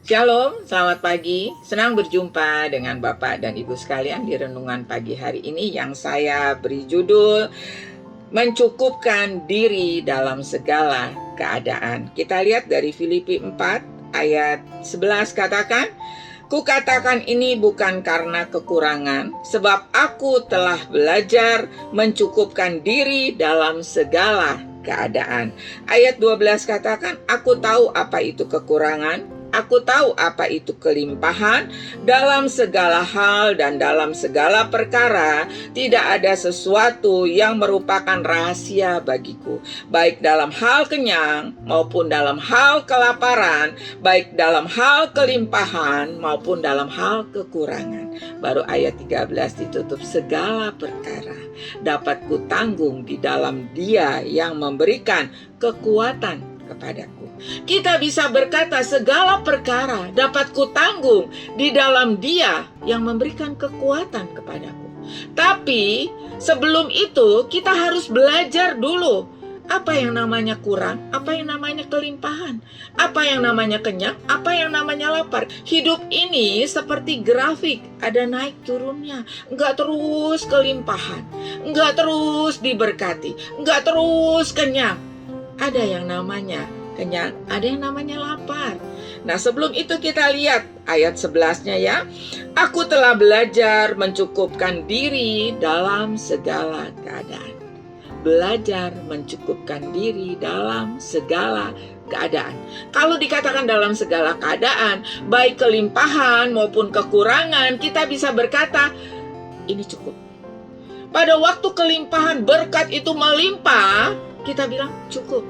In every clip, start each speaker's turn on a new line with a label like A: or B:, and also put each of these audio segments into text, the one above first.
A: Shalom, selamat pagi. Senang berjumpa dengan Bapak dan Ibu sekalian di renungan pagi hari ini yang saya beri judul Mencukupkan Diri Dalam Segala Keadaan. Kita lihat dari Filipi 4 ayat 11 katakan, Kukatakan ini bukan karena kekurangan, sebab aku telah belajar mencukupkan diri dalam segala keadaan. Ayat 12 katakan, aku tahu apa itu kekurangan, aku tahu apa itu kelimpahan. Dalam segala hal dan dalam segala perkara, tidak ada sesuatu yang merupakan rahasia bagiku, baik dalam hal kenyang maupun dalam hal kelaparan, baik dalam hal kelimpahan maupun dalam hal kekurangan. Baru ayat 13 ditutup, segala perkara dapat kutanggung di dalam Dia yang memberikan kekuatan kepadaku. Kita bisa berkata segala perkara dapat kutanggung di dalam Dia yang memberikan kekuatan kepadaku. Tapi sebelum itu kita harus belajar dulu apa yang namanya kurang, apa yang namanya kelimpahan, apa yang namanya kenyang, apa yang namanya lapar. Hidup ini seperti grafik, ada naik turunnya, enggak terus kelimpahan, enggak terus diberkati, enggak terus kenyang. Ada yang namanya kenyang, ada yang namanya lapar. Nah, sebelum itu kita lihat ayat 11-nya ya. Aku telah belajar mencukupkan diri dalam segala keadaan. Belajar mencukupkan diri dalam segala keadaan. Kalau dikatakan dalam segala keadaan, baik kelimpahan maupun kekurangan, kita bisa berkata, ini cukup. Pada waktu kelimpahan berkat itu melimpah, kita bilang cukup.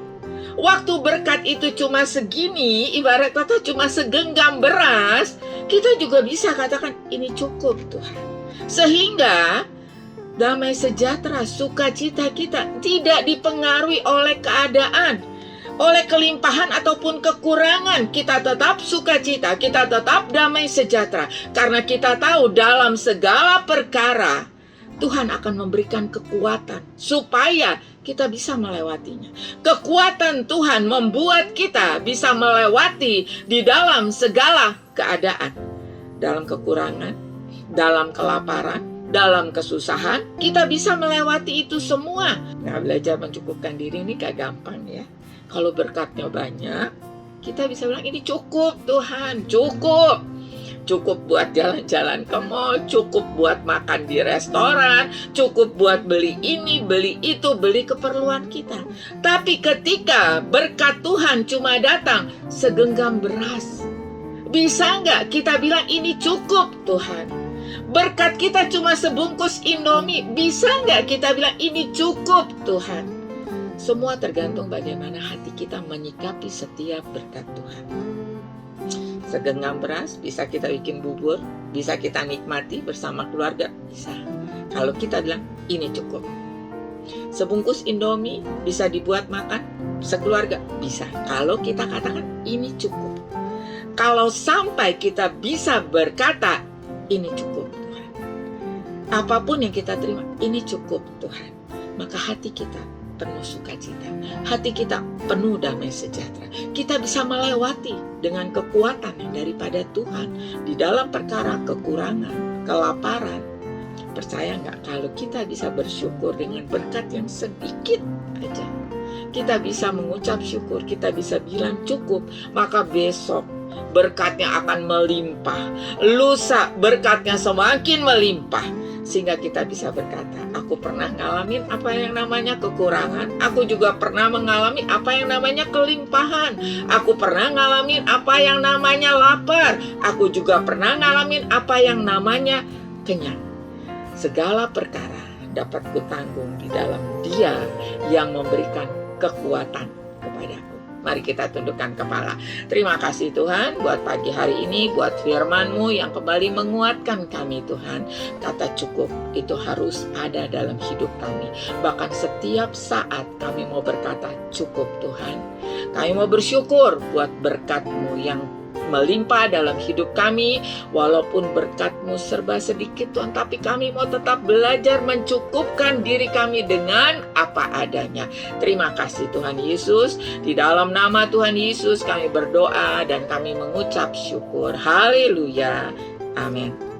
A: Waktu berkat itu cuma segini, ibarat kata cuma segenggam beras, kita juga bisa katakan ini cukup Tuhan. Sehingga damai sejahtera, sukacita kita tidak dipengaruhi oleh keadaan, oleh kelimpahan ataupun kekurangan. Kita tetap sukacita, kita tetap damai sejahtera. Karena kita tahu dalam segala perkara Tuhan akan memberikan kekuatan supaya kita bisa melewatinya. Kekuatan Tuhan membuat kita bisa melewati di dalam segala keadaan. Dalam kekurangan, dalam kelaparan, dalam kesusahan, kita bisa melewati itu semua. Nah, belajar mencukupkan diri ini gak gampang ya. Kalau berkatnya banyak, kita bisa bilang ini cukup Tuhan, cukup. Cukup buat jalan-jalan ke mall, cukup buat makan di restoran, cukup buat beli ini, beli itu, beli keperluan kita. Tapi ketika berkat Tuhan cuma datang segenggam beras, bisa nggak kita bilang ini cukup Tuhan? Berkat kita cuma sebungkus Indomie, bisa nggak kita bilang ini cukup Tuhan? Semua tergantung bagaimana hati kita menyikapi setiap berkat Tuhan. Segenggam beras bisa kita bikin bubur, bisa kita nikmati bersama keluarga, bisa. Kalau kita bilang ini cukup. Sebungkus Indomie bisa dibuat makan sekeluarga, bisa. Kalau kita katakan ini cukup. Kalau sampai kita bisa berkata ini cukup Tuhan, apapun yang kita terima ini cukup Tuhan, maka hati kita penuh sukacita, hati kita penuh damai sejahtera. Kita bisa melewati dengan kekuatan yang daripada Tuhan di dalam perkara kekurangan, kelaparan. Percaya nggak kalau kita bisa bersyukur dengan berkat yang sedikit aja, kita bisa mengucap syukur, kita bisa bilang cukup, maka besok berkatnya akan melimpah, lusa berkatnya semakin melimpah. Sehingga kita bisa berkata, aku pernah ngalamin apa yang namanya kekurangan, aku juga pernah mengalami apa yang namanya kelimpahan, aku pernah ngalamin apa yang namanya lapar, aku juga pernah ngalamin apa yang namanya kenyang. Segala perkara dapat kutanggung di dalam Dia yang memberikan kekuatan kepadaku. Mari kita tundukkan kepala. Terima kasih Tuhan buat pagi hari ini, buat firman-Mu yang kembali menguatkan kami Tuhan. Kata cukup itu harus ada dalam hidup kami. Bahkan setiap saat kami mau berkata cukup Tuhan. Kami mau bersyukur buat berkat-Mu yang melimpah dalam hidup kami. Walaupun berkat-Mu serba sedikit Tuhan, tapi kami mau tetap belajar mencukupkan diri kami dengan apa adanya. Terima kasih Tuhan Yesus. Di dalam nama Tuhan Yesus kami berdoa dan kami mengucap syukur. Haleluya. Amin.